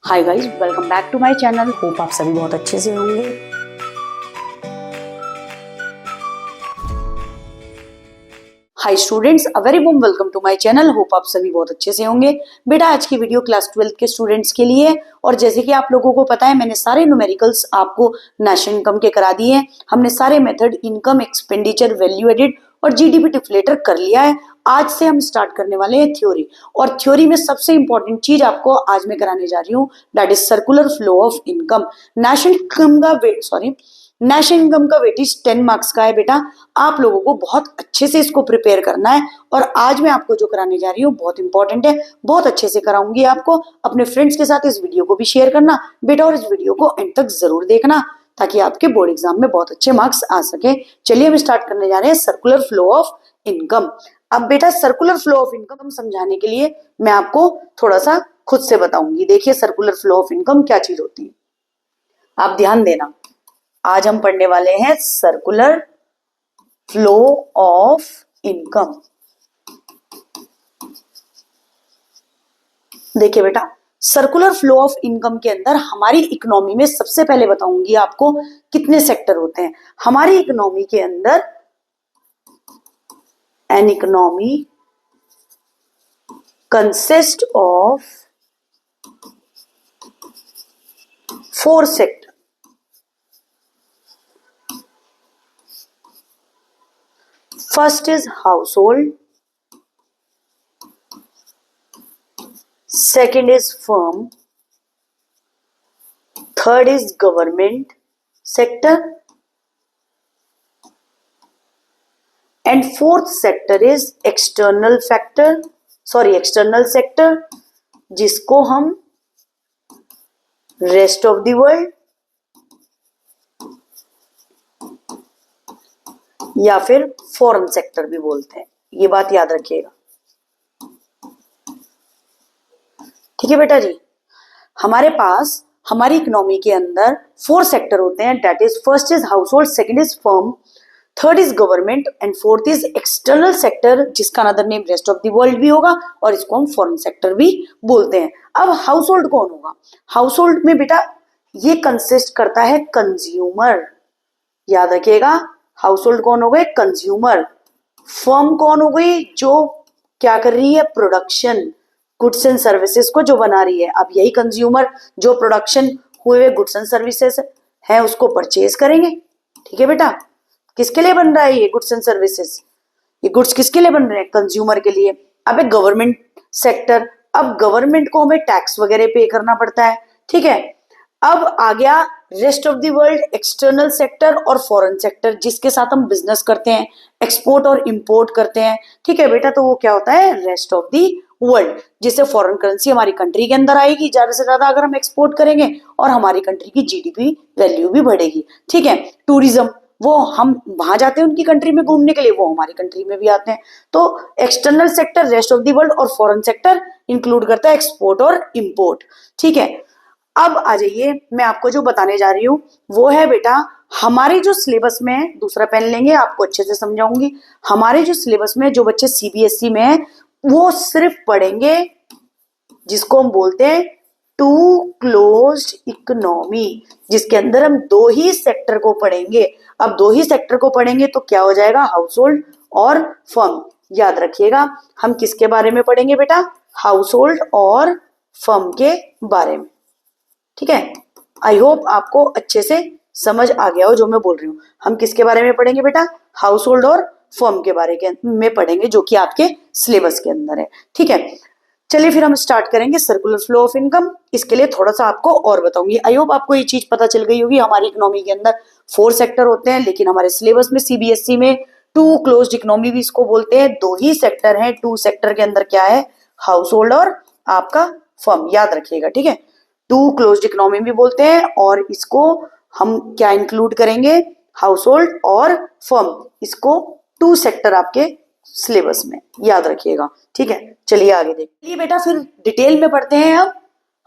Hi guys, welcome back to my channel. Hope आप सभी बहुत अच्छे से होंगे। Hi students, a very warm welcome to my channel. Hope आप सभी बहुत अच्छे से होंगे। बेटा आज की वीडियो क्लास 12 के स्टूडेंट्स के लिए है और जैसे कि आप लोगों को पता है मैंने सारे न्यूमेरिकल्स आपको नेशनल इनकम के करा दिए हैं। हमने सारे method income, expenditure, value added और जीडीपी डिफ्लेटर कर लिया है। आज से हम स्टार्ट करने वाले हैं थ्योरी, और थ्योरी में सबसे इंपॉर्टेंट चीज आपको आज मैं कराने जा रही हूँ, that is circular flow of income. National income का वेटेज 10 मार्क्स का है बेटा। आप लोगों को बहुत अच्छे से इसको प्रिपेयर करना है और आज मैं आपको जो कराने जा रही हूँ बहुत इंपॉर्टेंट है, बहुत अच्छे से कराऊंगी आपको। अपने फ्रेंड्स के साथ इस वीडियो को भी शेयर करना बेटा और इस वीडियो को एंड तक जरूर देखना ताकि आपके बोर्ड एग्जाम में बहुत अच्छे मार्क्स आ सके। चलिए हम स्टार्ट करने जा रहे हैं सर्कुलर फ्लो ऑफ इनकम। अब बेटा सर्कुलर फ्लो ऑफ इनकम समझाने के लिए मैं आपको थोड़ा सा खुद से बताऊंगी। देखिए सर्कुलर फ्लो ऑफ इनकम क्या चीज होती है, आप ध्यान देना। आज हम पढ़ने वाले हैं सर्कुलर फ्लो ऑफ इनकम। देखिए बेटा, सर्कुलर फ्लो ऑफ इनकम के अंदर हमारी इकोनॉमी में सबसे पहले बताऊंगी आपको कितने सेक्टर होते हैं। हमारी इकोनॉमी के अंदर an economy consist of 4 sector. First is household, second is firm, third is government sector, and fourth sector is external sector, जिसको हम रेस्ट ऑफ द वर्ल्ड या फिर फॉरेन सेक्टर भी बोलते हैं। ये बात याद रखिएगा, ठीक है बेटा जी। हमारे पास हमारी इकोनॉमी के अंदर 4 सेक्टर होते हैं, that is first is household, second is firm, third is government and fourth is external sector, जिसका another name rest of the world भी होगा और इसको हम फॉरेन सेक्टर भी बोलते हैं। अब हाउसहोल्ड कौन होगा? हाउसहोल्ड में बेटा ये कंसिस्ट करता है कंज्यूमर, याद रखिएगा। हाउसहोल्ड कौन हो गए? कंज्यूमर। फर्म कौन हो गई? जो क्या कर रही है? प्रोडक्शन, गुड्स एंड सर्विसेज को जो बना रही है। अब यही कंज्यूमर जो प्रोडक्शन हुए हुए गुड्स एंड सर्विसेज है उसको परचेज करेंगे, ठीक है बेटा। किसके लिए बन रहा है ये गुड्स एंड सर्विसेज? ये गुड्स किसके लिए बन रहे हैं? कंज्यूमर के लिए। अब है गवर्नमेंट सेक्टर। अब गवर्नमेंट को हमें टैक्स वगैरह पे करना पड़ता है, ठीक है। अब आ गया rest of the world, external sector और फॉरेन सेक्टर, जिसके साथ हम बिजनेस करते हैं, एक्सपोर्ट और इंपोर्ट करते हैं, ठीक है बेटा। तो वो क्या होता है? रेस्ट ऑफ द वर्ल्ड, जिससे फॉरेन करेंसी हमारी कंट्री के अंदर आएगी ज्यादा से ज्यादा अगर हम एक्सपोर्ट करेंगे और हमारी कंट्री की जीडीपी वैल्यू भी बढ़ेगी, ठीक है। टूरिज्म, वो हम वहां जाते हैं उनकी कंट्री में घूमने के लिए, वो हमारी कंट्री में भी आते हैं। तो external sector, rest of the world और फॉरेन सेक्टर इंक्लूड करता है एक्सपोर्ट और इंपोर्ट, ठीक है। अब आ जाइए, मैं आपको जो बताने जा रही हूँ वो है बेटा हमारे जो सिलेबस में, दूसरा पेन लेंगे आपको अच्छे से समझाऊंगी। हमारे जो सिलेबस में जो बच्चे सीबीएसई में है वो सिर्फ पढ़ेंगे जिसको हम बोलते हैं टू क्लोज्ड इकोनॉमी, जिसके अंदर हम 2 ही सेक्टर को पढ़ेंगे। अब 2 ही सेक्टर को पढ़ेंगे तो क्या हो जाएगा? हाउसहोल्ड और फर्म। याद रखिएगा, हम किसके बारे में पढ़ेंगे बेटा? हाउसहोल्ड और फर्म के बारे में, ठीक है। आई होप आपको अच्छे से समझ आ गया हो जो मैं बोल रही हूँ। हम किसके बारे में पढ़ेंगे बेटा? हाउसहोल्ड और फर्म के बारे में पढ़ेंगे, जो कि आपके सिलेबस के अंदर है, ठीक है। चलिए फिर हम स्टार्ट करेंगे सर्कुलर फ्लो ऑफ इनकम। इसके लिए थोड़ा सा आपको और बताऊंगी। आई होप आपको ये चीज पता चल गई होगी। हमारी इकोनॉमी के अंदर 4 सेक्टर होते हैं, लेकिन हमारे सिलेबस में सीबीएसई में 2 क्लोज्ड इकोनॉमी भी इसको बोलते हैं। 2 ही सेक्टर है, 2 सेक्टर के अंदर क्या है? हाउसहोल्ड और आपका फर्म, याद रखिएगा, ठीक है। 2 क्लोज्ड इकोनॉमी भी बोलते हैं और इसको हम क्या इंक्लूड करेंगे? हाउसहोल्ड और फर्म। इसको 2 सेक्टर आपके सिलेबस में, याद रखिएगा, ठीक है। चलिए आगे देखिए बेटा, फिर डिटेल में पढ़ते हैं अब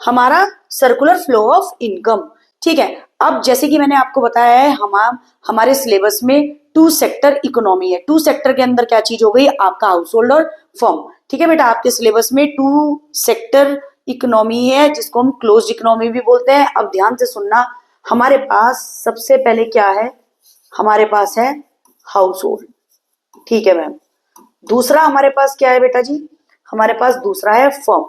हमारा सर्कुलर फ्लो ऑफ इनकम, ठीक है। अब जैसे कि मैंने आपको बताया है हमारे सिलेबस में 2 सेक्टर इकोनॉमी है। 2 सेक्टर के अंदर क्या चीज हो गई? आपका हाउसहोल्ड और फर्म, ठीक है बेटा। आपके सिलेबस में 2 सेक्टर इकोनॉमी है जिसको हम क्लोज्ड इकोनॉमी भी बोलते हैं। अब ध्यान से सुनना, हमारे पास सबसे पहले क्या है, हमारे पास है हाउस होल्ड, ठीक है मैम। दूसरा हमारे पास क्या है बेटा जी, हमारे पास दूसरा है फर्म,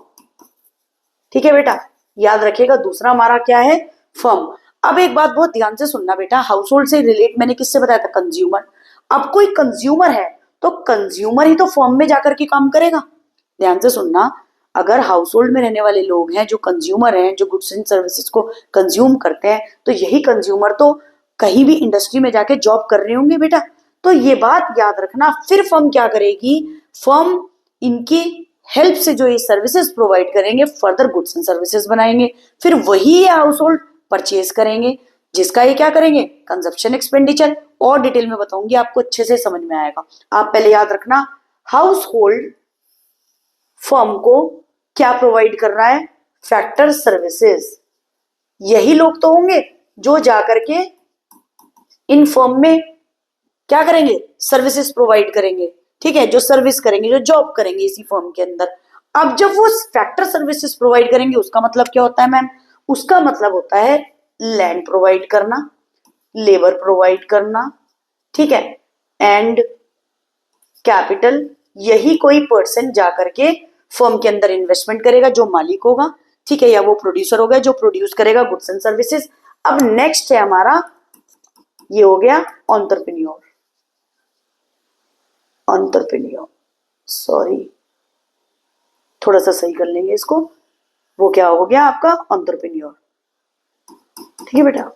ठीक है बेटा, याद रखिएगा दूसरा हमारा क्या है, फर्म। अब एक बात बहुत ध्यान से सुनना बेटा, हाउस होल्ड से रिलेट मैंने किससे बताया था, कंज्यूमर। अब कोई कंज्यूमर है तो कंज्यूमर ही तो फर्म में जाकर के काम करेगा। ध्यान से सुनना, अगर हाउस होल्ड में रहने वाले लोग हैं जो कंज्यूमर हैं, जो गुड्स एंड सर्विसेज को कंज्यूम करते हैं, तो यही कंज्यूमर तो कहीं भी इंडस्ट्री में जाके जॉब कर रहे होंगे बेटा। तो ये बात याद रखना, फिर फर्म क्या करेगी, फर्म इनकी हेल्प से जो ये सर्विसेज प्रोवाइड करेंगे, फर्दर गुड्स एंड सर्विसेज बनाएंगे, फिर वही हाउस होल्ड परचेज करेंगे, जिसका ये क्या करेंगे, कंजप्शन एक्सपेंडिचर। और डिटेल में बताऊंगी, आपको अच्छे से समझ में आएगा। आप पहले याद रखना, हाउस होल्ड फर्म को क्या प्रोवाइड कर रहा है, फैक्टर सर्विसेज। यही लोग तो होंगे जो जाकर के इन फर्म में क्या करेंगे, सर्विसेज प्रोवाइड करेंगे, ठीक है, जो सर्विस करेंगे, जो जॉब करेंगे इसी फर्म के अंदर। अब जब वो फैक्टर सर्विसेज प्रोवाइड करेंगे, उसका मतलब क्या होता है मैम, उसका मतलब होता है लैंड प्रोवाइड करना, लेबर प्रोवाइड करना, ठीक है, एंड कैपिटल। यही कोई पर्सन जाकर के फर्म के अंदर इन्वेस्टमेंट करेगा, जो मालिक होगा, ठीक है, या वो प्रोड्यूसर होगा जो प्रोड्यूस करेगा गुड्स एंड सर्विसेज। अब नेक्स्ट है हमारा, ये हो गया एंटरप्रेन्योर, एंटरप्रेन्योर, सॉरी थोड़ा सा सही कर लेंगे इसको, वो क्या हो गया आपका एंटरप्रेन्योर, ठीक है बेटा।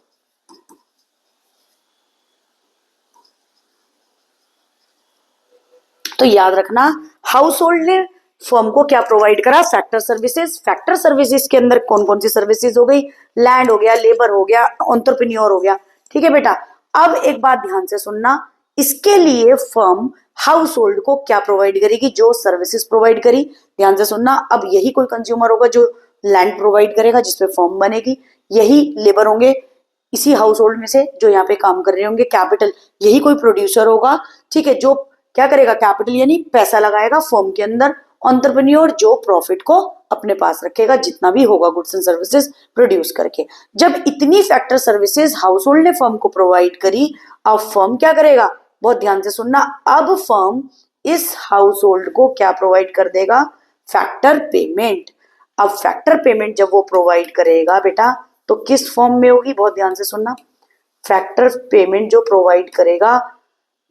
तो याद रखना, हाउस होल्ड ने फर्म को क्या प्रोवाइड करा, फैक्टर सर्विसेज। फैक्टर सर्विसेज के अंदर कौन कौन सी सर्विसेज हो गई, लैंड हो गया, लेबर हो गया, एंटरप्रेन्योर हो गया, ठीक है बेटा। अब एक बात ध्यान से सुनना, इसके लिए फर्म हाउस होल्ड को क्या प्रोवाइड करेगी, जो सर्विसेज प्रोवाइड करी। ध्यान से सुनना, अब यही कोई कंज्यूमर होगा जो लैंड प्रोवाइड करेगा जिसपे फर्म बनेगी, यही लेबर होंगे इसी हाउस होल्ड में से जो यहाँ पे काम कर रहे होंगे, कैपिटल यही कोई प्रोड्यूसर होगा, ठीक है, जो क्या करेगा, कैपिटल यानी पैसा लगाएगा फर्म के अंदर। एंटरप्रेन्योर जो प्रॉफिट को अपने पास रखेगा, जितना भी होगा गुड्स एंड सर्विसेज प्रोड्यूस करके। जब इतनी फैक्टर सर्विसेज हाउस होल्ड ने फर्म को प्रोवाइड करी, अब फर्म क्या करेगा, बहुत ध्यान से सुनना, अब फर्म इस हाउस होल्ड को क्या प्रोवाइड कर देगा, फैक्टर पेमेंट। अब फैक्टर पेमेंट जब वो प्रोवाइड करेगा बेटा, तो किस फॉर्म में होगी, बहुत ध्यान से सुनना, फैक्टर पेमेंट जो प्रोवाइड करेगा,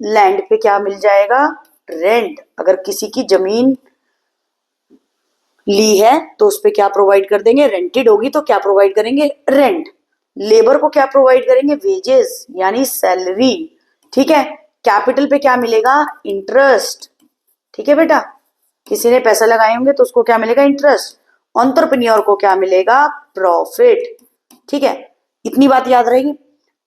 लैंड पे क्या मिल जाएगा, रेंट। अगर किसी की जमीन ली है तो उस पे क्या प्रोवाइड कर देंगे, रेंटेड होगी तो क्या प्रोवाइड करेंगे, रेंट। लेबर को क्या प्रोवाइड करेंगे, वेजेस यानी सैलरी, ठीक है। कैपिटल पे क्या मिलेगा, इंटरेस्ट, ठीक है बेटा, किसी ने पैसा लगाए होंगे तो उसको क्या मिलेगा, इंटरेस्ट। एंटरप्रेन्योर को क्या मिलेगा, प्रॉफिट, ठीक है। इतनी बात याद रहेगी।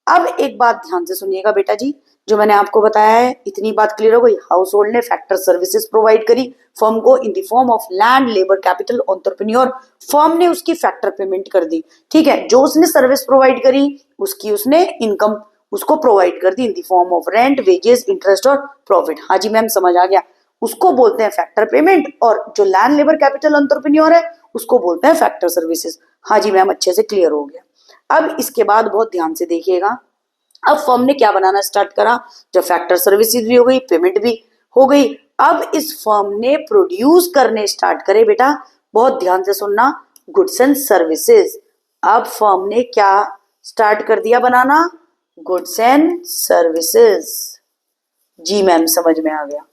अब एक बात ध्यान से सुनिएगा बेटा जी, जो मैंने आपको बताया है, इतनी बात क्लियर हो गई। हाउस होल्ड ने फैक्टर सर्विसेज प्रोवाइड करी फर्म को in the form of land, labour, capital, entrepreneur. Firm ने उसकी फैक्टर पेमेंट कर दी, ठीक है, जो उसने सर्विस प्रोवाइड करी उसकी उसने इनकम उसको प्रोवाइड कर दी in the form of rent, wages, interest और प्रॉफिट। हाँ जी मैम समझ आ गया, उसको बोलते हैं फैक्टर पेमेंट, और जो लैंड, लेबर, कैपिटल, एंटरप्रेन्योर है उसको बोलते हैं फैक्टर सर्विसेज। हाँ जी मैम अच्छे से क्लियर हो गया। अब इसके बाद बहुत ध्यान से देखिएगा, अब फर्म ने क्या बनाना स्टार्ट करा, जब फैक्टर सर्विसेज भी हो गई, पेमेंट भी हो गई, अब इस फर्म ने प्रोड्यूस करने स्टार्ट करे बेटा, बहुत ध्यान से सुनना, गुड्स एंड सर्विसेज। अब फर्म ने क्या स्टार्ट कर दिया बनाना, गुड्स एंड सर्विसेज। जी मैम समझ में आ गया,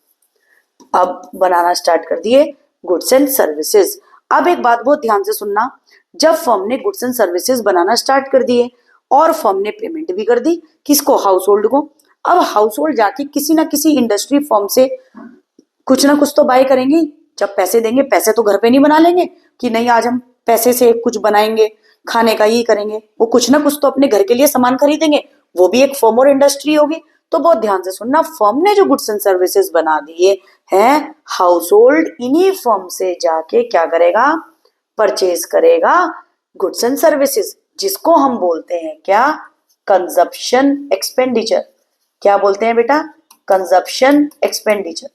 अब बनाना स्टार्ट कर दिए गुड्स एंड सर्विसेज। अब एक बात बहुत ध्यान से सुनना, जब फर्म ने goods and services banana start कर दिए और फर्म ने पेमेंट भी कर दी, किसको, हाउस होल्ड को। अब हाउस होल्ड जाके किसी ना किसी इंडस्ट्री फर्म से कुछ ना कुछ तो बाय करेंगे, जब पैसे देंगे, पैसे तो घर पे नहीं बना लेंगे कि नहीं आज हम पैसे से कुछ बनाएंगे, खाने का ये करेंगे, वो कुछ ना कुछ तो अपने घर के लिए सामान खरीदेंगे, वो भी एक फर्म और इंडस्ट्री होगी। तो बहुत ध्यान से सुनना, फर्म ने जो गुड्स एंड सर्विसेज बना दिए हैं, हाउस होल्ड इन्हीं फर्म से जाके क्या करेगा, परचेज करेगा गुड्स एंड सर्विसेज, जिसको हम बोलते हैं क्या, कंजप्शन एक्सपेंडिचर। क्या बोलते हैं बेटा, कंजप्शन एक्सपेंडिचर,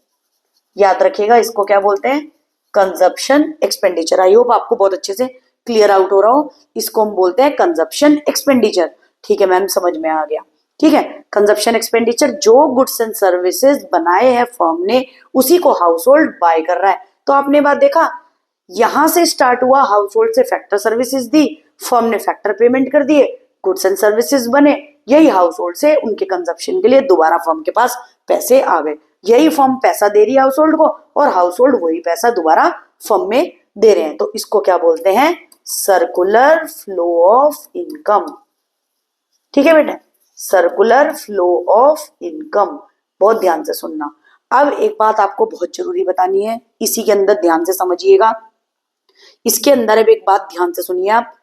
याद रखिएगा इसको क्या बोलते हैं, कंजप्शन एक्सपेंडिचर। आई होप आपको बहुत अच्छे से क्लियर आउट हो रहा हो। इसको हम बोलते हैं कंजप्शन एक्सपेंडिचर। ठीक है मैम, समझ में आ गया। ठीक है, कंजप्शन एक्सपेंडिचर जो गुड्स एंड सर्विसेज बनाए हैं फर्म ने उसी को हाउस होल्ड बाय कर रहा है। तो आपने बात देखा, यहां से स्टार्ट हुआ, हाउस होल्ड से फैक्टर सर्विसेज दी, फर्म ने फैक्टर पेमेंट कर दिए, गुड्स एंड सर्विसेज बने, यही हाउस होल्ड से उनके कंजप्शन के लिए दोबारा फर्म के पास पैसे आ गए। यही फर्म पैसा दे रही है हाउस होल्ड को और हाउस होल्ड वही पैसा दोबारा फर्म में दे रहे हैं। तो इसको क्या बोलते हैं? Circular flow of income. ठीक है बेटा, सर्कुलर फ्लो ऑफ इनकम। बहुत ध्यान से सुनना। अब एक बात आपको बहुत जरूरी बतानी है, इसी के अंदर ध्यान से समझिएगा। इसके अंदर अब एक बात ध्यान से सुनिए आप,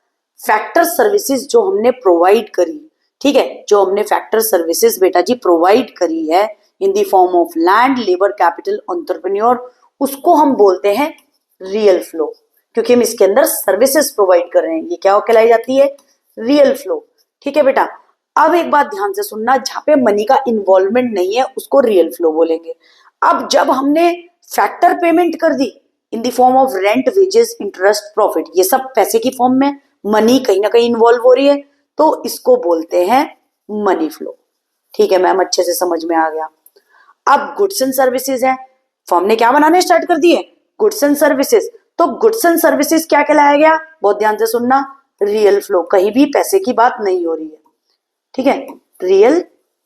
फैक्टर सर्विसेज जो हमने प्रोवाइड करी, ठीक है, जो हमने फैक्टर सर्विसेज बेटा जी प्रोवाइड करी है इन the form of land, labour, capital, entrepreneur, उसको हम बोलते हैं रियल फ्लो, क्योंकि हम इसके अंदर सर्विसेज प्रोवाइड कर रहे हैं। ये क्या कहलाई जाती है? Real flow. ठीक है बेटा, अब एक बात ध्यान से सुनना, जहां पे मनी का इन्वॉल्वमेंट नहीं है उसको रियल फ्लो बोलेंगे। अब जब हमने फैक्टर पेमेंट कर दी in the form of rent, wages, interest, profit, ये सब पैसे की फॉर्म में, मनी कहीं ना कहीं इन्वॉल्व हो रही है, तो इसको बोलते हैं मनी फ्लो। ठीक है मैम, अच्छे से समझ में आ गया। अब गुड्स एंड सर्विसेज है, फर्म ने क्या बनाने स्टार्ट कर दिए? Goods and services. तो गुड्स एंड सर्विसेज क्या कहलाया गया? बहुत ध्यान से सुनना, रियल फ्लो। कहीं भी पैसे की बात नहीं हो रही है। ठीक है, रियल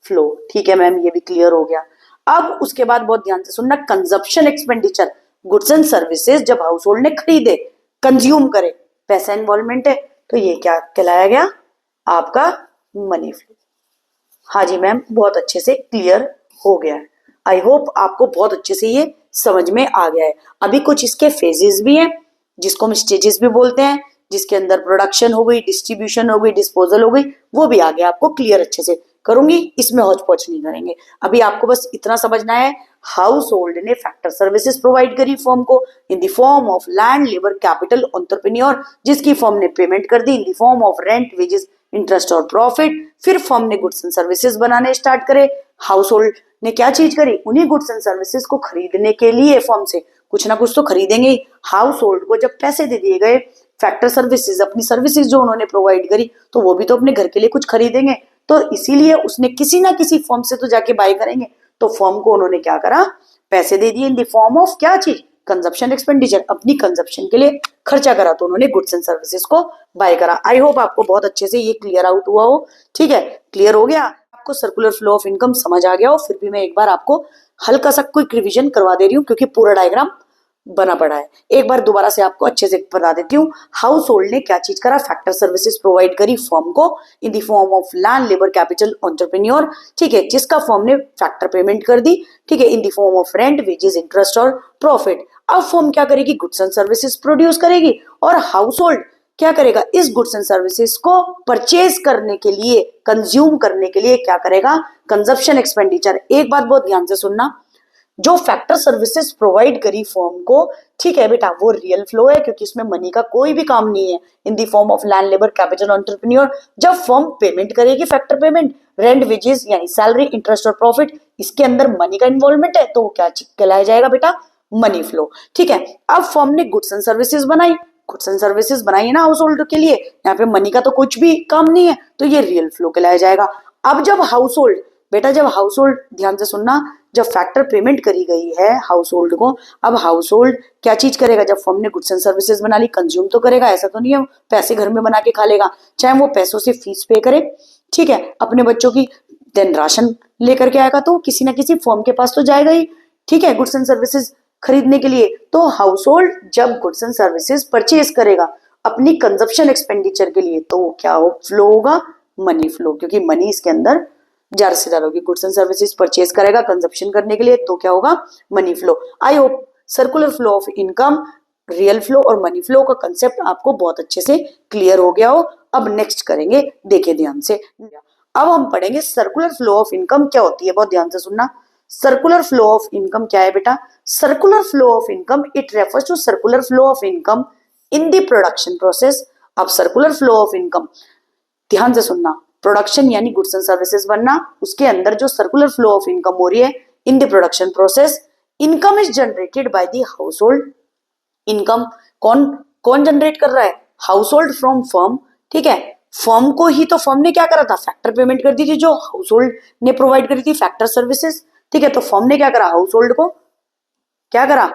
फ्लो। ठीक है मैम, ये भी क्लियर हो गया। अब उसके बाद बहुत ध्यान से सुनना, consumption expenditure. Goods and services जब हाउस होल्ड ने खरीदे, कंज्यूम करे, पैसा इन्वॉल्वमेंट है, तो ये क्या कहलाया गया? आपका मनी फ्लो। हाँ जी मैम, बहुत अच्छे से क्लियर हो गया है। आई होप आपको बहुत अच्छे से ये समझ में आ गया है। अभी कुछ इसके फेजेस भी हैं, जिसको हम स्टेजेस भी बोलते हैं, जिसके अंदर प्रोडक्शन हो गई, डिस्ट्रीब्यूशन हो गई, डिस्पोजल हो गई, वो भी आगे आपको क्लियर अच्छे से करूंगी, इसमें हौच पौच नहीं करेंगे। अभी आपको बस इतना समझना है, हाउस होल्ड ने फैक्टर सर्विसेज प्रोवाइड करी फर्म को in the form of land, labour, capital, entrepreneur, जिसकी फर्म ने पेमेंट कर दी in the form of rent, wages, interest और प्रॉफिट। फिर फर्म ने गुड्स एंड सर्विसेज बनाने स्टार्ट करे। हाउस होल्ड ने क्या चीज करी? उन्हीं गुड्स एंड सर्विसेज को खरीदने के लिए फर्म से कुछ ना कुछ तो खरीदेंगे। हाउस होल्ड को जब पैसे दे दिए गए, फैक्टर सर्विसेज, अपनी सर्विसेज जो उन्होंने प्रोवाइड करी, तो वो भी तो अपने घर के लिए कुछ खरीदेंगे, तो इसीलिए उसने किसी ना किसी फर्म से तो जाके बाय करेंगे। तो फर्म को उन्होंने क्या करा? पैसे दे दिए इन द फॉर्म ऑफ क्या चीज? Consumption expenditure. अपनी कंजप्शन के लिए खर्चा करा, तो उन्होंने गुड्स एंड सर्विसेज को बाय करा। आई होप आपको बहुत अच्छे से ये क्लियर आउट हुआ हो। ठीक है, क्लियर हो गया आपको? सर्कुलर फ्लो ऑफ इनकम समझ आ गया हो? फिर भी मैं एक बार आपको हल्का सा कोई रिविजन करवा दे रही हूँ, क्योंकि पूरा डायग्राम बना पड़ा है। एक बार दोबारा से आपको अच्छे से बता देती हूँ। हाउस होल्ड ने क्या चीज करा? फैक्टर सर्विसेज प्रोवाइड करी फर्म को in the form of land, labour, capital, entrepreneur, ठीक है, जिसका फर्म ने फैक्टर पेमेंट कर दी, ठीक है, इन the form of rent, wages, interest और प्रॉफिट। अब फर्म क्या करेगी? गुड्स एंड सर्विसेज प्रोड्यूस करेगी, और हाउस होल्ड क्या करेगा? इस गुड्स एंड सर्विसेज को परचेज करने के लिए, कंज्यूम करने के लिए क्या करेगा? Consumption expenditure. एक बात बहुत ध्यान से सुनना, जो फैक्टर सर्विसेज प्रोवाइड करी फर्म को, ठीक है बेटा, वो रियल फ्लो है, क्योंकि इसमें मनी का कोई भी काम नहीं है। In the form of land, labour, capital, entrepreneur, जब फर्म पेमेंट करेगी फैक्टर पेमेंट, रेंट, वेजेस यानी सैलरी, इंटरेस्ट और प्रॉफिट, इसके अंदर मनी का इन्वॉल्वमेंट है, तो वो क्या कहलाया जाएगा बेटा? Money flow. ठीक है, अब फर्म ने गुड्स एंड सर्विसेज बनाई, गुड्स एंड सर्विसेज बनाई है ना हाउस होल्ड के लिए, यहाँ पे मनी का तो कुछ भी काम नहीं है, तो ये रियल फ्लो कहलाया जाएगा। अब जब हाउस होल्ड, बेटा जब हाउस होल्ड, ध्यान से सुनना, जब फैक्टर पेमेंट करी गई है हाउस होल्ड को, अब हाउस होल्ड क्या चीज करेगा? जब फर्म ने गुड्स एंड सर्विसेज बना ली, कंज्यूम तो करेगा, ऐसा तो नहीं है पैसे घर में बना के खा लेगा, चाहे वो पैसों से फीस पे करे, ठीक है, अपने बच्चों की, देन राशन लेकर के आएगा, तो किसी ना किसी फर्म के पास तो जाएगा ही, ठीक है, गुड्स एंड सर्विसेज खरीदने के लिए। तो हाउस होल्ड जब गुड्स एंड सर्विसेज परचेज करेगा अपनी कंजप्शन एक्सपेंडिचर के लिए, तो क्या फ्लो होगा? मनी फ्लो, क्योंकि मनी इसके अंदर ज्यादा से ज्यादा होगी। गुड्स एंड सर्विसेज परचेज करेगा कंजप्शन करने के लिए, तो क्या होगा? Money flow. I hope circular flow of income, real flow और मनी फ्लो का कंसेप्ट आपको बहुत अच्छे से क्लियर हो गया हो। अब नेक्स्ट करेंगे, देखिए ध्यान से, अब हम पढ़ेंगे सर्कुलर फ्लो ऑफ इनकम क्या होती है। बहुत ध्यान से सुनना, सर्कुलर फ्लो ऑफ इनकम क्या है बेटा? Circular flow of income, it refers to circular flow of income in the production process. अब सर्कुलर फ्लो ऑफ इनकम, ध्यान से सुनना, प्रोडक्शन यानी गुड्स एंड सर्विसेज बनना, उसके अंदर जो सर्कुलर फ्लो ऑफ इनकम हो रही है इन the production process, income is generated by the house hold, income कौन कौन जनरेट कर रहा है? हाउस होल्ड फ्रॉम फर्म, ठीक है। फर्म को ही तो फर्म ने क्या करा था? फैक्टर पेमेंट कर दी थी जो हाउस होल्ड ने प्रोवाइड करी थी, फैक्टर सर्विसेज, ठीक है। तो फर्म ने क्या करा? हाउस होल्ड को क्या करा?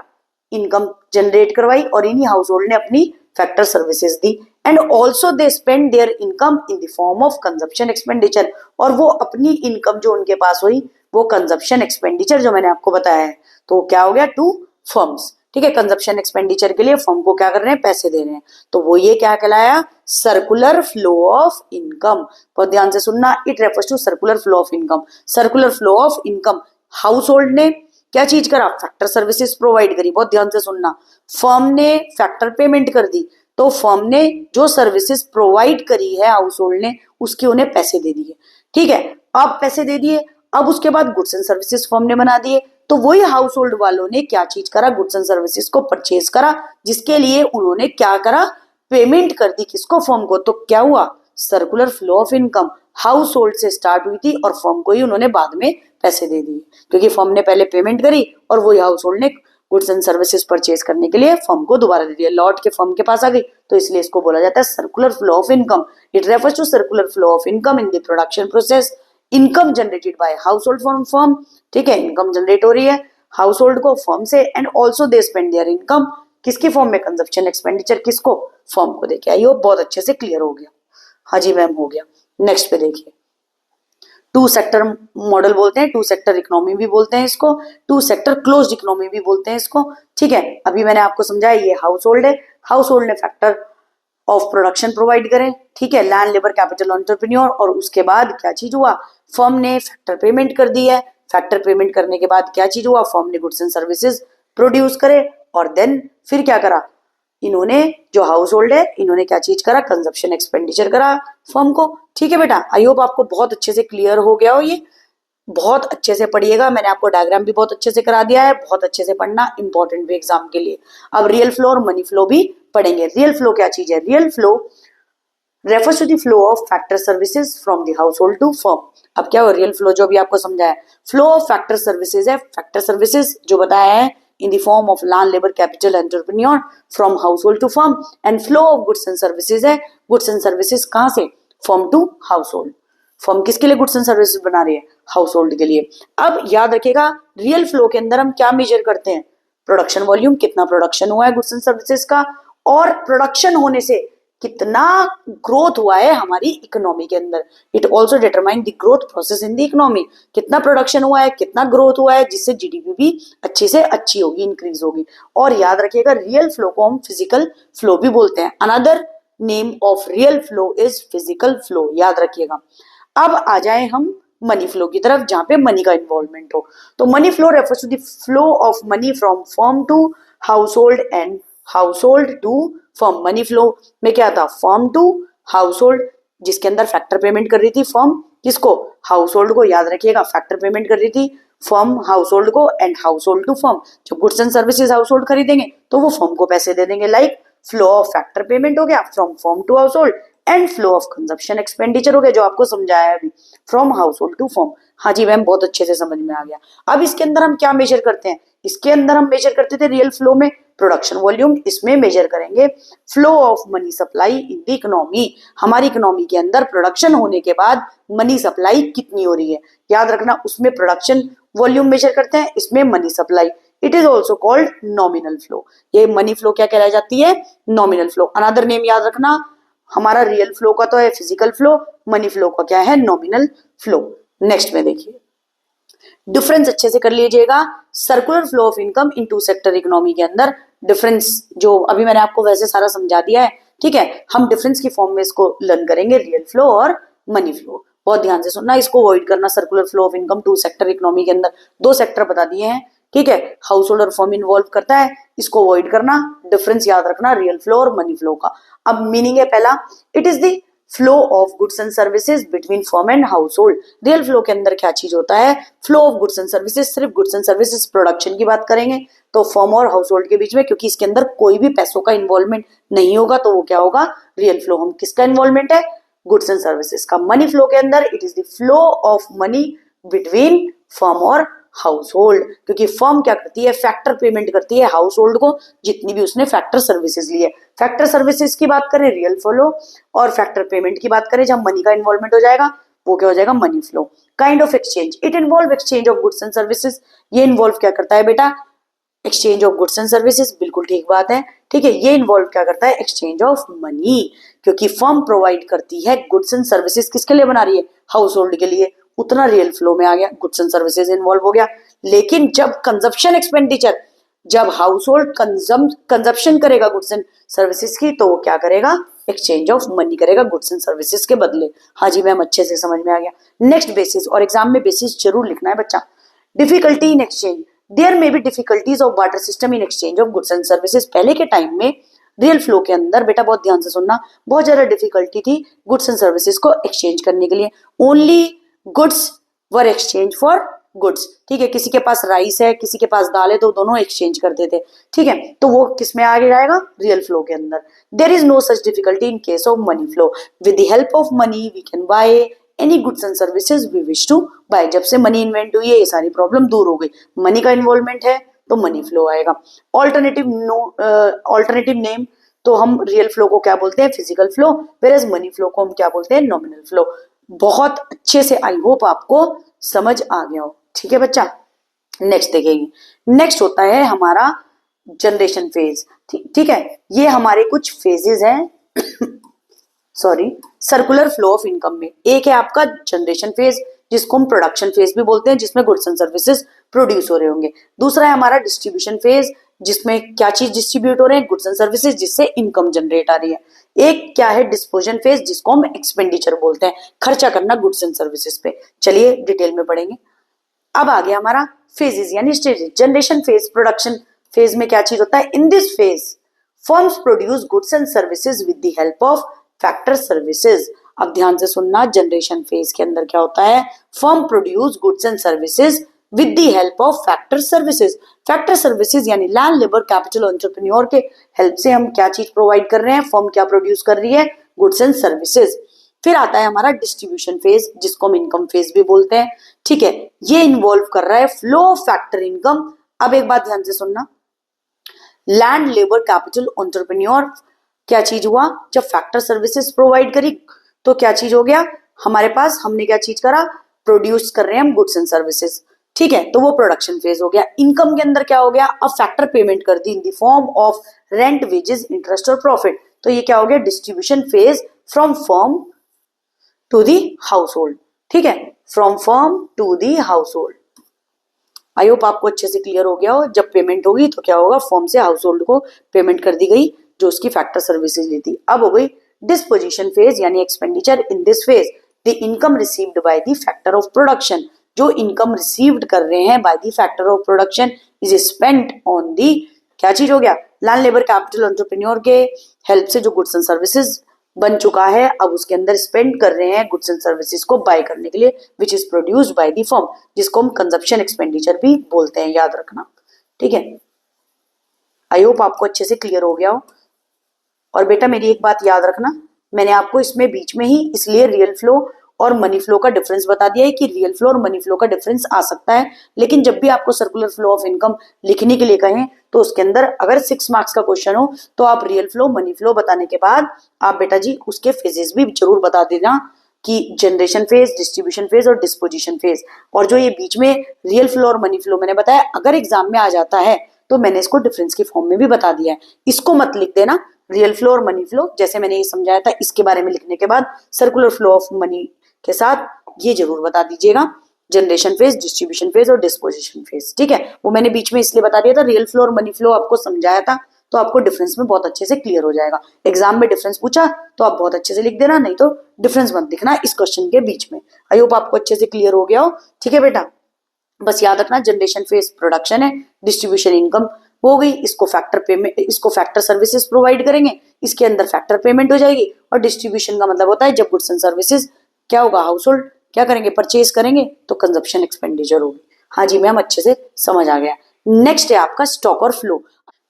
इनकम जनरेट करवाई और इन्हीं हाउस होल्ड ने अपनी factor services the. And also they spend their income in the form of consumption expenditure, और वो अपनी इनकम जो उनके पास हुई वो कंजप्शन एक्सपेंडिचर जो मैंने आपको बताया है, तो क्या हो गया? टू फर्म्स, ठीक है। कंजप्शन एक्सपेंडिचर के लिए फर्म को क्या कर रहे हैं? पैसे दे रहे हैं, तो वो ये क्या कहलाया? Circular flow of income. बहुत ध्यान से सुनना, it refers to circular flow of income. Circular flow of income, household ने क्या चीज करा? फैक्टर सर्विसेज प्रोवाइड करी। बहुत ध्यान से सुनना, फर्म ने फैक्टर पेमेंट कर दी, तो फर्म ने जो सर्विसेज प्रोवाइड करी है हाउस होल्ड ने, उसके उन्हें पैसे दे दिए, ठीक है। अब पैसे दे दिए, अब उसके बाद गुड्स एंड सर्विसेज फर्म ने बना दिए, तो वही हाउस होल्ड वालों ने क्या चीज करा? गुड्स एंड सर्विसेज को परचेज करा, जिसके लिए उन्होंने क्या करा? पेमेंट कर दी, किसको? फर्म को। तो क्या हुआ? Circular flow of income house hold से स्टार्ट हुई थी और फर्म को ही उन्होंने बाद में पैसे दे दिए, क्योंकि फर्म ने पहले पेमेंट करी और वही हाउस होल्ड ने गुड्स एंड सर्विसेज परचेज करने के लिए फर्म को दोबारा दे दिया, लौट के फर्म के पास आ गई, तो इसलिए इसको बोला जाता है circular flow of income. It refers to circular flow of income in the production process. Income generated by household from firm, ठीक है। इनकम जनरेट हो रही है हाउस होल्ड को फर्म से, and also they spend their income किसकी form में? Consumption expenditure, किसको? फर्म को देके आई हो। बहुत अच्छे से क्लियर हो गया। हाँ जी मैम, हो गया। नेक्स्ट पे देखिए, टू सेक्टर मॉडल बोलते हैं, टू सेक्टर इकोनॉमी भी बोलते हैं इसको, टू सेक्टर क्लोज्ड इकोनॉमी भी बोलते हैं इसको, ठीक है। अभी मैंने आपको समझाया, ये हाउस होल्ड है, हाउस होल्ड ने फैक्टर ऑफ प्रोडक्शन प्रोवाइड करें, ठीक है, लैंड लेबर कैपिटल एंटरप्रेन्योर, और उसके बाद क्या चीज हुआ? फर्म ने फैक्टर पेमेंट कर दी है, फैक्टर पेमेंट करने के बाद क्या चीज हुआ? फर्म ने गुड्स एंड सर्विसेज प्रोड्यूस करे, और देन फिर क्या करा? इन्होंने जो हाउस होल्ड है, इन्होंने क्या चीज करा? कंजप्शन एक्सपेंडिचर करा फर्म को, ठीक है बेटा। आई होप आपको बहुत अच्छे से क्लियर हो गया हो, ये बहुत अच्छे से पढ़िएगा। मैंने आपको डायग्राम भी बहुत अच्छे से करा दिया है, बहुत अच्छे से पढ़ना, इंपॉर्टेंट भी एग्जाम के लिए। अब रियल फ्लो और मनी फ्लो भी पढ़ेंगे। रियल फ्लो क्या चीज है? Real flow refers to the flow of factor services from the household to firm. अब क्या हो? रियल फ्लो जो भी आपको समझाया, फ्लो ऑफ फैक्टर सर्विसेज है, फैक्टर सर्विसेज जो बताया है in the form of land labor capital entrepreneur from household to firm, and flow of goods and services है, goods and services कहाँ से? firm to household। फर्म किसके लिए goods and services बना रही है? हाउस होल्ड के लिए। अब याद रखिएगा, रियल फ्लो के अंदर हम क्या मेजर करते हैं? प्रोडक्शन वॉल्यूम, कितना प्रोडक्शन हुआ है गुड्स एंड सर्विसेज का, और प्रोडक्शन होने से कितना ग्रोथ हुआ है हमारी इकोनॉमी के अंदर। It also determine the growth process in the economy. कितना प्रोडक्शन हुआ है, कितना ग्रोथ हुआ है, जिससे जीडीपी भी अच्छे से अच्छी होगी, इंक्रीज होगी। और याद रखिएगा, रियल फ्लो को हम फिजिकल फ्लो भी बोलते हैं। Another name of real flow is physical flow, याद रखिएगा। अब आ जाए हम मनी फ्लो की तरफ, जहां पे मनी का इन्वॉल्वमेंट हो। तो money flow refers to the flow of money from firm to household and household to firm. Money flow में क्या था? फर्म टू हाउस होल्ड, जिसके अंदर फैक्टर पेमेंट कर रही थी फर्म, किसको? हाउस होल्ड को। याद रखिएगा, फैक्टर पेमेंट कर रही थी फर्म हाउस होल्ड को, and household to firm. जब गुड्स एंड सर्विसेज हाउस होल्ड खरीदेंगे तो वो फर्म को पैसे दे देंगे। Like flow of factor payment हो गया from firm to household, and flow of consumption expenditure हो गया, जो आपको समझाया है अभी, from household to firm. हाँ जी मैम, बहुत अच्छे से समझ में आ गया। अब इसके अंदर हम क्या मेजर करते हैं? इसके अंदर हम मेजर करते थे रियल फ्लो में प्रोडक्शन वॉल्यूम, इसमें मेजर करेंगे flow of money supply in the economy. हमारी इकोनॉमी के अंदर प्रोडक्शन होने के बाद मनी सप्लाई कितनी हो रही है, याद रखना। उसमें प्रोडक्शन वॉल्यूम मेजर करते हैं, इसमें money supply. It is also called nominal flow. ये मनी फ्लो क्या कहलाई जाती है? Nominal flow. अनदर नेम याद रखना, हमारा रियल फ्लो का तो है फिजिकल फ्लो, मनी फ्लो का क्या है? Nominal flow. नेक्स्ट में देखिए, डिफरेंस अच्छे से कर लीजिएगा। Circular flow of income in two sector economy के अंदर डिफरेंस जो अभी मैंने आपको वैसे सारा समझा दिया है, ठीक है। हम डिफरेंस की फॉर्म में इसको लर्न करेंगे, रियल फ्लो और मनी फ्लो। बहुत ध्यान से सुनना, इसको अवॉइड करना। Circular flow of income two sector economy के अंदर दो सेक्टर बता दिए हैं, ठीक है। हाउस होल्ड और फर्म इन्वॉल्व करता है, इसको अवॉइड करना। डिफरेंस याद रखना रियल फ्लो और मनी फ्लो का। अब मीनिंग है पहला, it is the flow of goods and services between firm and household. Real flow के अंदर क्या चीज होता है? Flow of goods and services, सिर्फ गुड्स एंड सर्विसेज प्रोडक्शन की बात करेंगे तो फर्म और हाउस होल्ड के बीच में, क्योंकि इसके अंदर कोई भी पैसों का इन्वॉल्वमेंट नहीं होगा, तो वो क्या होगा? Real flow. हम किसका इन्वॉल्वमेंट है? गुड्स एंड सर्विसेज का। मनी फ्लो के अंदर it is the flow of money between firm और हाउस होल्ड, क्योंकि फर्म क्या करती है, फैक्टर पेमेंट करती है हाउस होल्ड को जितनी भी उसने फैक्टर सर्विसेज ली है। फैक्टर सर्विसेज की बात करें रियल फ्लो, और फैक्टर पेमेंट की बात करें जब मनी का इन्वॉल्वमेंट हो जाएगा वो क्या हो जाएगा, money flow. Kind of exchange, it involve exchange of goods and services, ये इन्वॉल्व क्या करता है बेटा, exchange of goods and services, बिल्कुल ठीक बात है, ठीक है। ये इन्वॉल्व क्या करता है, एक्सचेंज ऑफ मनी, क्योंकि फर्म प्रोवाइड करती है गुड्स एंड सर्विसेज किसके लिए बना रही है, हाउस होल्ड के लिए, उतना रियल फ्लो में आ गया, गुड्स एंड सर्विसेज इन्वॉल्व हो गया। लेकिन जब कंजप्शन एक्सपेंडिचर, जब हाउस होल्ड कंजप्शन करेगा गुड्स एंड सर्विसेज की, तो वो क्या करेगा, एक्सचेंज ऑफ मनी करेगा गुड्स एंड सर्विसेज के बदले। हाँ जी मैम, अच्छे से समझ में आ गया। नेक्स्ट बेसिस, और एग्जाम में बेसिस जरूर लिखना है बच्चा। Difficulty in exchange, there may be difficulties of barter system in exchange of goods and services. पहले के टाइम में रियल फ्लो के अंदर बेटा बहुत ध्यान से सुनना, बहुत ज्यादा डिफिकल्टी थी गुड्स एंड सर्विसेज को एक्सचेंज करने के लिए। Only goods were exchange for goods, ठीक है। किसी के पास राइस है, किसी के पास दाल है, तो दोनों एक्सचेंज करते थे, ठीक है। तो वो किस में आगे जाएगा, रियल फ्लो के अंदर। There is no such difficulty in case of money flow, with the help of money we can buy any goods and services we wish to buy. जब से मनी इन्वेंट हुई है ये सारी प्रॉब्लम दूर हो गई, मनी का इन्वॉल्वमेंट है तो मनी फ्लो आएगा। ऑल्टरनेटिव नेम, तो हम रियल फ्लो को क्या बोलते हैं, physical flow, whereas money flow को हम क्या बोलते हैं, नॉमिनल फ्लो। बहुत अच्छे से आई होप आपको समझ आ गया हो, ठीक है बच्चा। नेक्स्ट देखेंगे, नेक्स्ट होता है हमारा जनरेशन फेज, ठीक है। ये हमारे कुछ फेजेस हैं sorry, circular flow of income में। एक है आपका जनरेशन फेज जिसको हम प्रोडक्शन फेज भी बोलते हैं, जिसमें गुड्स एंड सर्विसेज प्रोड्यूस हो रहे होंगे। दूसरा है हमारा डिस्ट्रीब्यूशन फेज, जिसमें क्या चीज डिस्ट्रीब्यूट हो रहे हैं, गुड्स एंड सर्विसेज, जिससे इनकम जनरेट आ रही है। एक क्या है, डिस्पोजन फेज, जिसको हम एक्सपेंडिचर बोलते हैं, खर्चा करना गुड्स एंड सर्विसेज पे। चलिए डिटेल में पढ़ेंगे। अब आ गया हमारा फेजेस यानी stages. Generation phase, production phase में क्या चीज होता है, in this phase firms produce goods and services with the help of factor services. अब ध्यान से सुनना, जनरेशन फेज के अंदर क्या होता है, firm produce goods and services with the help of factor services. Factor services यानी लैंड, लेबर, कैपिटल, एंटरप्रेन्योर के हेल्प से हम क्या चीज प्रोवाइड कर रहे हैं, फर्म क्या प्रोड्यूस कर रही है, गुड्स एंड सर्विसेज। फिर आता है हमारा डिस्ट्रीब्यूशन फेज, जिसको हम इनकम फेज भी बोलते हैं, ठीक है। ये इन्वॉल्व कर रहा है फ्लो ऑफ फैक्टर इनकम। अब एक बात ध्यान से सुनना, लैंड, लेबर, कैपिटल, एंटरप्रेन्योर, क्या चीज हुआ, जब फैक्टर सर्विसेज प्रोवाइड करी तो क्या चीज हो गया हमारे पास, हमने क्या चीज करा, प्रोड्यूस कर रहे हैं हम गुड्स एंड सर्विसेज, ठीक है। तो वो प्रोडक्शन फेज हो गया। इनकम के अंदर क्या हो गया, अब फैक्टर पेमेंट कर दी in the form of rent, wages, interest और प्रॉफिट, तो ये क्या हो गया, distribution phase from firm to the household, ठीक है, from firm to the household. I hope आपको अच्छे से क्लियर हो गया हो। जब पेमेंट होगी तो क्या होगा, फर्म से हाउस होल्ड को पेमेंट कर दी गई जो उसकी फैक्टर सर्विसेज ली थी। अब हो गई डिस्पोजिशन फेज यानी expenditure. In this phase the income received by the factor of production, जो इनकम रिसीव्ड कर रहे हैं by the factor of production is spent on the, क्या चीज हो गया, लैंड, लेबर, कैपिटल, एंटरप्रेन्योर के हेल्प से जो गुड्स एंड सर्विसेज बन चुका है, अब उसके अंदर स्पेंड कर रहे हैं गुड्स एंड सर्विसेज को बाय करने के लिए, which is produced by the firm, जिसको हम कंजप्शन एक्सपेंडिचर भी बोलते हैं, याद रखना, ठीक है। आई होप आपको अच्छे से क्लियर हो गया हो। और बेटा मेरी एक बात याद रखना, मैंने आपको इसमें बीच में ही इसलिए रियल फ्लो और मनी फ्लो का डिफरेंस बता दिया है कि रियल फ्लो और मनी फ्लो का डिफरेंस आ सकता है, लेकिन जब भी आपको सर्कुलर फ्लो ऑफ इनकम लिखने के लिए कहें तो उसके अंदर अगर 6 मार्क्स का क्वेश्चन हो तो आप रियल फ्लो, मनी फ्लो बताने के बाद आप बेटा जी उसके फेजेस भी जरूर बता देना कि जनरेशन फेज, डिस्ट्रीब्यूशन फेज और डिस्पोजिशन फेज। और जो ये बीच में रियल फ्लो और मनी फ्लो मैंने बताया, अगर एग्जाम में आ जाता है तो मैंने इसको डिफरेंस के फॉर्म में भी बता दिया है, इसको मत लिख देना। रियल फ्लो और मनी फ्लो जैसे मैंने ये समझाया था, इसके बारे में लिखने के बाद सर्कुलर फ्लो ऑफ मनी के साथ ये जरूर बता दीजिएगा, जनरेशन फेज, डिस्ट्रीब्यूशन फेज और डिस्पोजिशन फेज, ठीक है। वो मैंने बीच में इसलिए बता दिया था, रियल फ्लो और मनी फ्लो आपको समझाया था तो आपको डिफरेंस में बहुत अच्छे से क्लियर हो जाएगा। एग्जाम में डिफरेंस पूछा तो आप बहुत अच्छे से लिख देना, नहीं तो डिफरेंस मत दिखना इस क्वेश्चन के बीच में। आई होप आपको अच्छे से क्लियर हो गया हो, ठीक है बेटा। बस याद रखना, जनरेशन फेज प्रोडक्शन है, डिस्ट्रीब्यूशन इनकम हो गई, इसको फैक्टर पेमेंट, इसको फैक्टर सर्विसेज प्रोवाइड करेंगे, इसके अंदर फैक्टर पेमेंट हो जाएगी। और डिस्ट्रीब्यूशन का मतलब होता है जब गुड्स एंड सर्विसेज क्या होगा, हाउस होल्ड क्या करेंगे, परचेज करेंगे, तो कंजप्शन एक्सपेंडिचर होगी। हाँ जी मैम, अच्छे से समझ आ गया। नेक्स्ट है आपका स्टॉक और फ्लो।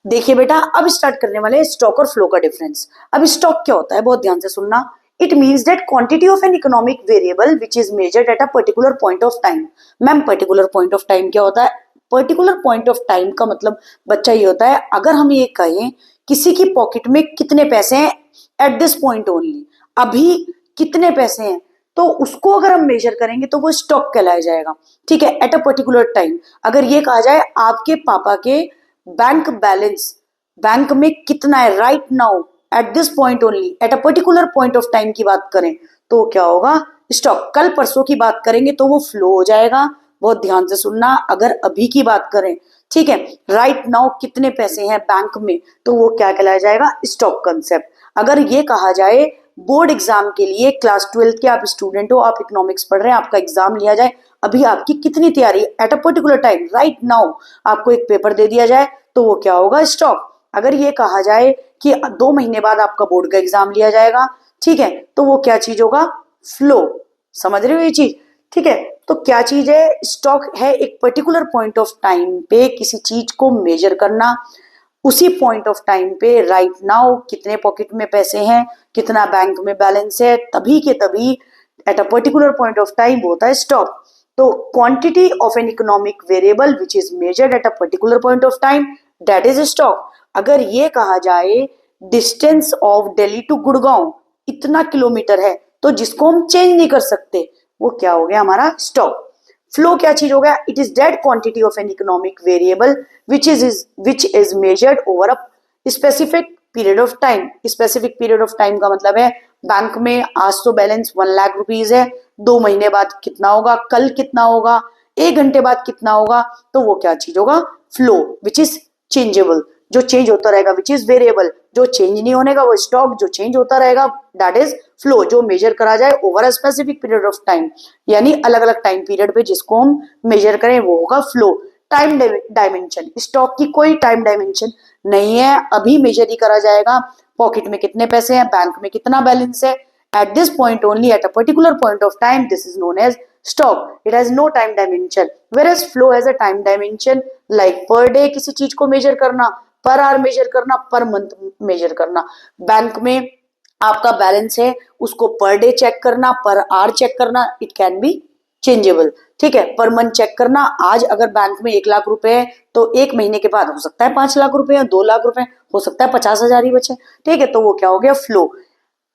देखिए बेटा, अब स्टार्ट करने वाले स्टॉक और फ्लो का डिफरेंस। अब स्टॉक क्या होता है, बहुत ध्यान से सुनना। It means that quantity of an economic variable which is measured at a particular point of time. Ma'am particular point of time क्या होता है? पर्टिकुलर पॉइंट ऑफ टाइम का मतलब बच्चा ये होता है, अगर हम ये कहें किसी की पॉकेट में कितने पैसे हैं एट दिस पॉइंट ओनली, अभी कितने पैसे हैं, तो उसको अगर हम मेजर करेंगे तो वो स्टॉक कहलाया जाएगा। ठीक है, एट अ पर्टिकुलर टाइम। अगर ये कहा जाए आपके पापा के बैंक बैलेंस बैंक में कितना है right now at this point only, at a particular point of time की बात करें तो क्या होगा? स्टॉक। कल परसों की बात करेंगे तो वो फ्लो हो जाएगा। बहुत ध्यान से सुनना। अगर अभी की बात करें, ठीक है, राइट नाउ कितने पैसे हैं बैंक में, तो वो क्या कहलाया जाएगा? Stock concept. अगर ये कहा जाए बोर्ड एग्जाम के लिए, क्लास 12 के आप स्टूडेंट हो, आप इकोनॉमिक्स पढ़ रहे हैं, आपका एग्जाम लिया जाए, अभी आपकी कितनी तैयारी eight a particular time right now, आपको एक पेपर दे दिया जाए तो वो क्या होगा? स्टॉक। अगर ये कहा जाए कि 2 महीने बाद आपका बोर्ड का एग्जाम लिया जाएगा, ठीक है, तो वो क्या चीज होगा? फ्लो। समझ रहे हो ये चीज? ठीक है, तो क्या चीज है? स्टॉक है एक पर्टिकुलर पॉइंट ऑफ टाइम पे किसी चीज को मेजर करना, उसी पॉइंट ऑफ टाइम पे राइट नाउ कितने पॉकेट में पैसे हैं, कितना बैंक में बैलेंस है, तभी के तभी at a particular point of time होता है स्टॉक। तो quantity of an economic variable which is measured at a particular point of time, that is stock. अगर ये कहा जाए distance of Delhi to Gurgaon इतना किलोमीटर है, तो जिसको हम चेंज नहीं कर सकते, वो क्या हो गया? हमारा स्टॉक। फ्लो क्या चीज हो गया? It is that quantity of an economic variable which is measured over a specific period of time. Specific period of time का मतलब है बैंक में आज तो बैलेंस 1 लाख रुपीज है, 2 महीने बाद कितना होगा, कल कितना होगा, 1 घंटे बाद कितना होगा, तो वो क्या चीज होगा? फ्लो विच इज चेंजेबल, जो चेंज होता रहेगा, विच इज वेरिएबल, जो चेंज नहीं होने का वो स्टॉक, जो चेंज होता रहेगा दैट इज फ्लो, जो मेजर करा जाए over a specific period of time, यानी अलग अलग टाइम पीरियड पे जिसको हम मेजर करें वो होगा फ्लो। टाइम डायमेंशन, स्टॉक की कोई टाइम डायमेंशन नहीं है, अभी मेजर ही करा जाएगा पॉकेट में कितने पैसे हैं, बैंक में कितना बैलेंस है, at this point only, at a particular point of time, this is known as stock. It has no time dimension, whereas flow has a time dimension, like per day किसी चीज को major करना, per hour major करना, per month major करना। Bank में आपका balance है, उसको पर डे चेक करना, पर आवर चेक करना, इट कैन बी चेंजेबल। ठीक है, पर मंथ चेक करना, आज अगर बैंक में 1 लाख रुपए है तो 1 महीने के बाद हो सकता है 5 लाख रुपए, 2 लाख रुपए, हो सकता है 50,000 ही बचे। ठीक है, तो वो क्या हो गया? फ्लो।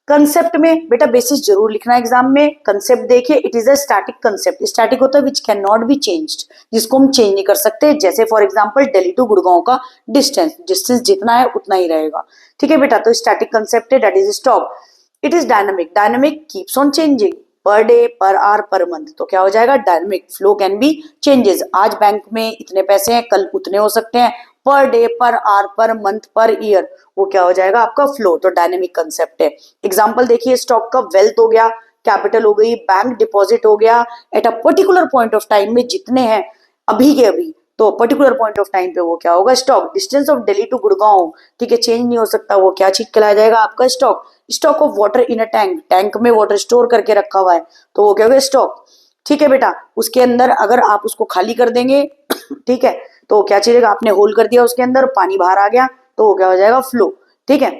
कंसेप्ट में बेटा बेसिस जरूर लिखना एग्जाम में। कंसेप्ट देखिए, it is a static concept. Static होता है which can not be changed, जिसको हम चेंज नहीं कर सकते। जैसे for example Delhi to Gurgaon का डिस्टेंस, डिस्टेंस जितना है उतना ही रहेगा। ठीक है बेटा, तो स्टैटिक कंसेप्ट है, that is stock. It is dynamic, dynamic keeps on changing, per day, per hour, per month, तो क्या हो जाएगा? Dynamic. Flow can be changes, आज बैंक में इतने पैसे हैं, कल उतने हो सकते हैं, per day, per hour, per month, per year, वो क्या हो जाएगा? आपका फ्लो। तो डायनेमिक कंसेप्ट है। एग्जांपल देखिए, स्टॉक का वेल्थ हो गया, कैपिटल हो गई, बैंक डिपॉजिट हो गया, eight a particular point of time में जितने हैं अभी के अभी, तो पर्टिकुलर पॉइंट ऑफ टाइम पे वो क्या होगा? Stock. Distance of Delhi to Gurgaon, ठीक है, चेंज नहीं हो सकता, वो क्या चीज कहलाया जाएगा? आपका stock. Stock of water in a tank, tank में वाटर स्टोर करके रखा हुआ है, तो वो क्या होगा? स्टॉक। ठीक है बेटा, उसके अंदर अगर आप उसको खाली कर देंगे ठीक है, तो क्या चलेगा? आपने होल कर दिया उसके अंदर, पानी बाहर आ गया, तो वो क्या हो जाएगा? फ्लो। ठीक है,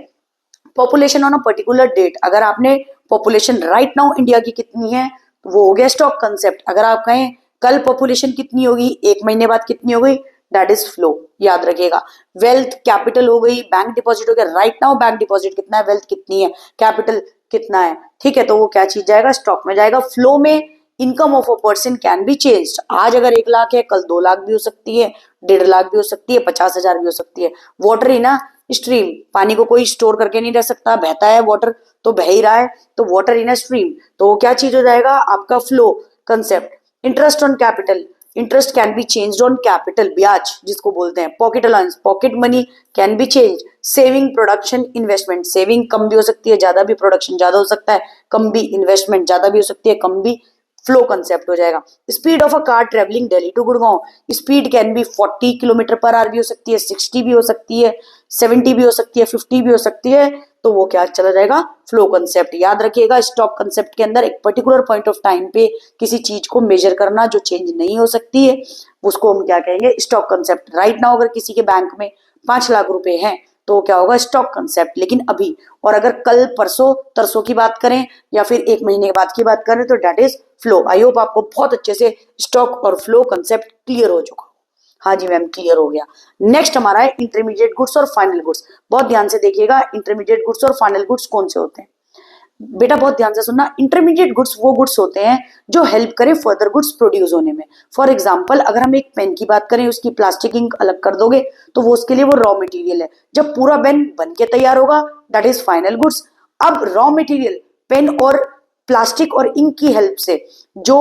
population on a particular date, अगर आपने पॉपुलेशन राइट नाउ इंडिया की कितनी है, तो वो हो गया स्टॉक कंसेप्ट। अगर आप कहें कल पॉपुलेशन कितनी होगी, 1 महीने बाद कितनी हो गई, दैट इज फ्लो। याद रखिएगा। वेल्थ, कैपिटल हो गई, बैंक डिपॉजिट हो गया, राइट नाउ बैंक डिपॉजिट कितना है, वेल्थ कितनी है, कैपिटल कितना है, ठीक है, तो वो क्या चीज जाएगा? स्टॉक में जाएगा। फ्लो में income of a person can be changed, आज अगर 1 लाख है, कल 2 लाख भी हो सकती है, 1.5 लाख भी हो सकती है, 50,000 भी हो सकती है। वाटर ही ना स्ट्रीम, पानी को कोई स्टोर करके नहीं रह सकता, बहता है वाटर, तो बह ही रहा है, तो वाटर इन अ स्ट्रीम, तो वो क्या चीज हो जाएगा? आपका flow concept. Interest on capital, interest can be changed on capital, ब्याज जिसको बोलते हैं। Pocket allowance, pocket money can be change. Saving, production, investment, saving कम भी हो सकती है, ज्यादा भी, प्रोडक्शन ज्यादा हो सकता है, कम भी, इन्वेस्टमेंट ज्यादा भी हो सकती है, कम भी, फ्लो कंसेप्ट हो जाएगा। Speed of a car travelling Delhi to Gurgaon, speed can be 40 kilometre per hour भी हो सकती है, 60 भी हो सकती है, 70 भी हो सकती है, 50 भी हो सकती है, तो वो क्या चला जाएगा? Flow concept. याद रखिएगा, स्टॉक कंसेप्ट के अंदर एक पर्टिकुलर पॉइंट ऑफ टाइम पे किसी चीज को मेजर करना जो चेंज नहीं हो सकती है, उसको हम क्या कहेंगे? Stock concept. राइट नाउ अगर किसी के बैंक में 5 लाख रुपए हैं, तो क्या होगा, स्टॉक कंसेप्ट। लेकिन अभी और अगर कल परसों तरसों की बात करें या फिर एक महीने के बाद की बात करें तो debt is flow. I hope आपको बहुत अच्छे से स्टॉक और फ्लो कंसेप्ट क्लियर हो चुका। हाँ जी मैम, क्लियर हो गया। नेक्स्ट हमारा है इंटरमीडिएट गुड्स और फाइनल गुड्स। बहुत ध्यान से देखिएगा, इंटरमीडिएट गुड्स और फाइनल गुड्स कौन से होते हैं बेटा, बहुत ध्यान से सुनना। इंटरमीडिएट गुड्स वो गुड्स होते हैं जो हेल्प करें फर्दर गुड्स प्रोड्यूस होने में। फॉर एग्जांपल अगर हम एक पेन की बात करें, उसकी प्लास्टिक इंक अलग कर दोगे तो वो उसके लिए वो रॉ मटेरियल है। जब पूरा पेन बन के तैयार होगा दैट इज फाइनल गुड्स। अब रॉ मटेरियल पेन और प्लास्टिक और इंक की हेल्प से जो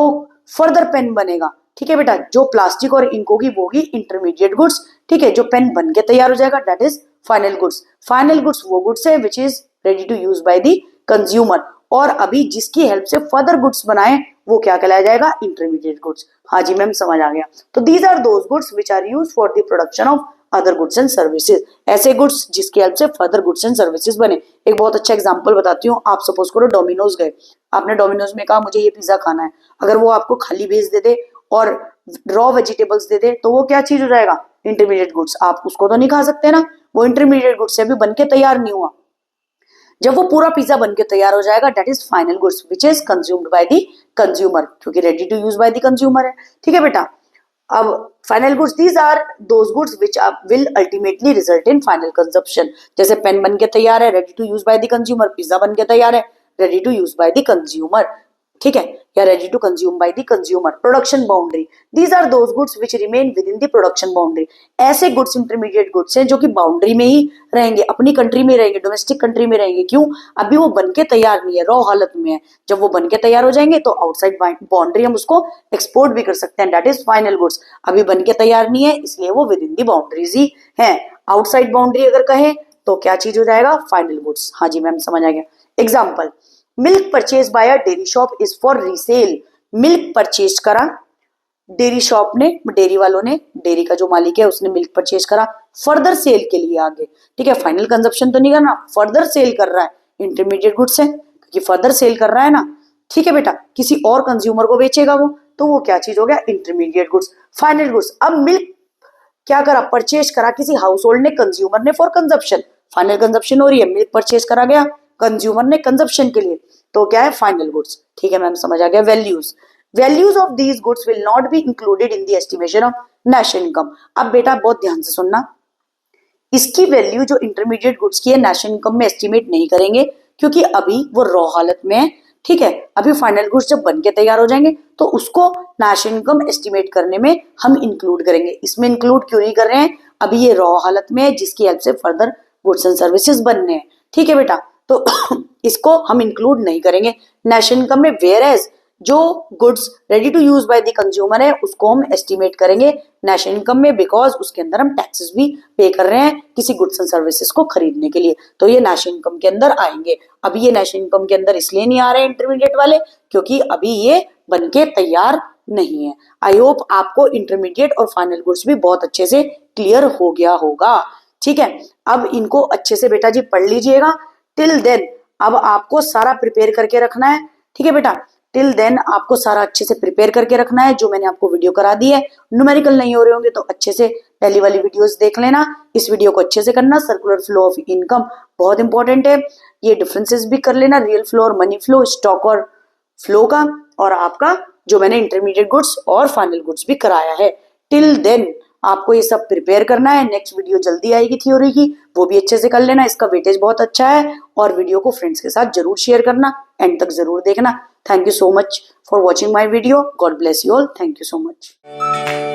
फर्दर पेन बनेगा, ठीक है बेटा, जो प्लास्टिक और इंक होगी वो होगी इंटरमीडिएट गुड्स। ठीक है, जो पेन बन के तैयार हो जाएगा that is final goods. Final goods वो गुड्स है which is ready to use by the consumer, और अभी जिसकी हेल्प से फर्दर गुड्स बनाए वो क्या कहलाया जाएगा, इंटरमीडिएट गुड्स। हाँ जी मैम, समझ आ गया। तो these are those goods which are used for the production of other goods and services. ऐसे गुड्स जिसकी हेल्प से फर्दर गुड्स एंड सर्विसेज बने। एक बहुत अच्छा एग्जांपल बताती हूँ। आप सपोज करो डोमिनोज गए, आपने डोमिनोज में कहा मुझे ये पिज्जा खाना है। अगर वो आपको खाली भेज दे दे और रॉ वेजिटेबल्स दे दे तो वो क्या चीज हो जाएगा, इंटरमीडिएट गुड्स। आप उसको तो नहीं खा सकते ना, वो इंटरमीडिएट गुड्स से अभी बन के तैयार नहीं हुआ। जब वो पूरा पिज्जा बनके तैयार हो जाएगा that is final goods which is consumed by the consumer, क्योंकि ready to use by the consumer है। ठीक है बेटा, अब final goods these are those goods which will ultimately result in final consumption. जैसे पेन बन के तैयार है, ready to use by the consumer. Pizza बन के तैयार है, ready to use by the consumer. ठीक है, या ready to consume by the consumer. Production boundary, these are those goods which remain within the production boundary. ऐसे गुड्स intermediate goods हैं जो कि बाउंड्री में ही रहेंगे, अपनी कंट्री में रहेंगे, डोमेस्टिक कंट्री में रहेंगे। क्यों, अभी वो बनके तैयार नहीं है, रॉ हालत में है। जब वो बनके तैयार हो जाएंगे तो आउटसाइड बाउंड्री हम उसको एक्सपोर्ट भी कर सकते हैं, दैट इज फाइनल गुड्स। अभी बनके तैयार नहीं है इसलिए वो विद इन द बाउंड्रीज ही है। आउटसाइड बाउंड्री अगर कहें तो क्या चीज हो जाएगा, फाइनल गुड्स। हाँ जी मैम, समझ आ गया। Example, milk purchase by a dairy shop is for resale. Milk purchase करा डेयरी शॉप ने, डेयरी वालों ने, डेयरी का जो मालिक है उसने मिल्क परचेज करा फर्दर सेल के लिए आगे। ठीक है, फाइनल कंजप्शन तो नहीं करना, फर्दर सेल कर रहा है, इंटरमीडिएट गुड्स है क्योंकि फर्दर सेल कर रहा है ना। ठीक है बेटा, किसी और कंज्यूमर को बेचेगा वो, तो वो क्या चीज हो गया, इंटरमीडिएट गुड्स। फाइनल गुड्स, अब मिल्क क्या करा, परचेज करा किसी हाउस होल्ड ने, कंज्यूमर ने फॉर कंजप्शन। फाइनल कंजप्शन हो रही है, मिल्क परचेज करा गया कंज्यूमर ने कंजप्शन के लिए, तो क्या है, फाइनल गुड्स। ठीक है मैम, समझ आ गया। Values, values of these goods will not be included in the estimation of national income. अब बेटा बहुत ध्यान से सुनना, इसकी वैल्यू जो इंटरमीडिएट गुड्स की है नेशनल इनकम में एस्टिमेट नहीं करेंगे क्योंकि अभी वो रॉ हालत में है। ठीक है, अभी फाइनल गुड्स जब बन के तैयार हो जाएंगे तो उसको नेशनल इनकम एस्टिमेट करने में हम इंक्लूड करेंगे। इसमें इंक्लूड क्यों नहीं कर रहे हैं, अभी ये रॉ हालत में है जिसकी हेल्प से फर्दर गुड्स एंड सर्विसेज बनने हैं। ठीक है बेटा, तो इसको हम इंक्लूड नहीं करेंगे नेशनल इनकम में। वेयर एज जो goods ready to use by the consumer है उसको हम एस्टिमेट करेंगे नेशनल इनकम में, बिकॉज उसके अंदर हम टैक्सेस भी पे कर रहे हैं किसी गुड्स एंड सर्विसेज को खरीदने के लिए, तो ये नेशनल इनकम के अंदर आएंगे। अभी ये नेशनल इनकम के अंदर इसलिए नहीं आ रहे इंटरमीडिएट वाले क्योंकि अभी ये बनके तैयार नहीं है। आई होप आपको इंटरमीडिएट और फाइनल गुड्स भी बहुत अच्छे से क्लियर हो गया होगा। ठीक है, अब इनको अच्छे से बेटा जी पढ़ लीजिएगा। टिल देन अब आपको सारा प्रिपेयर करके रखना है। ठीक है बेटा, टिल देन आपको सारा अच्छे से प्रिपेयर करके रखना है। जो मैंने आपको वीडियो करा दी है, न्यूमेरिकल नहीं हो रहे होंगे तो अच्छे से पहली वाली वीडियोस देख लेना। इस वीडियो को अच्छे से करना। सर्कुलर फ्लो ऑफ इनकम बहुत इंपॉर्टेंट है, ये डिफरेंसेस भी कर लेना, रियल फ्लो और मनी फ्लो, स्टॉक और फ्लो का, और आपका जो मैंने इंटरमीडिएट गुड्स और फाइनल गुड्स भी कराया है। टिल देन आपको ये सब प्रिपेयर करना है। नेक्स्ट वीडियो जल्दी आएगी थ्योरी की, वो भी अच्छे से कर लेना, इसका वेटेज बहुत अच्छा है। और वीडियो को फ्रेंड्स के साथ जरूर शेयर करना, एंड तक जरूर देखना। Thank you so much for watching my video. God bless you all. Thank you so much.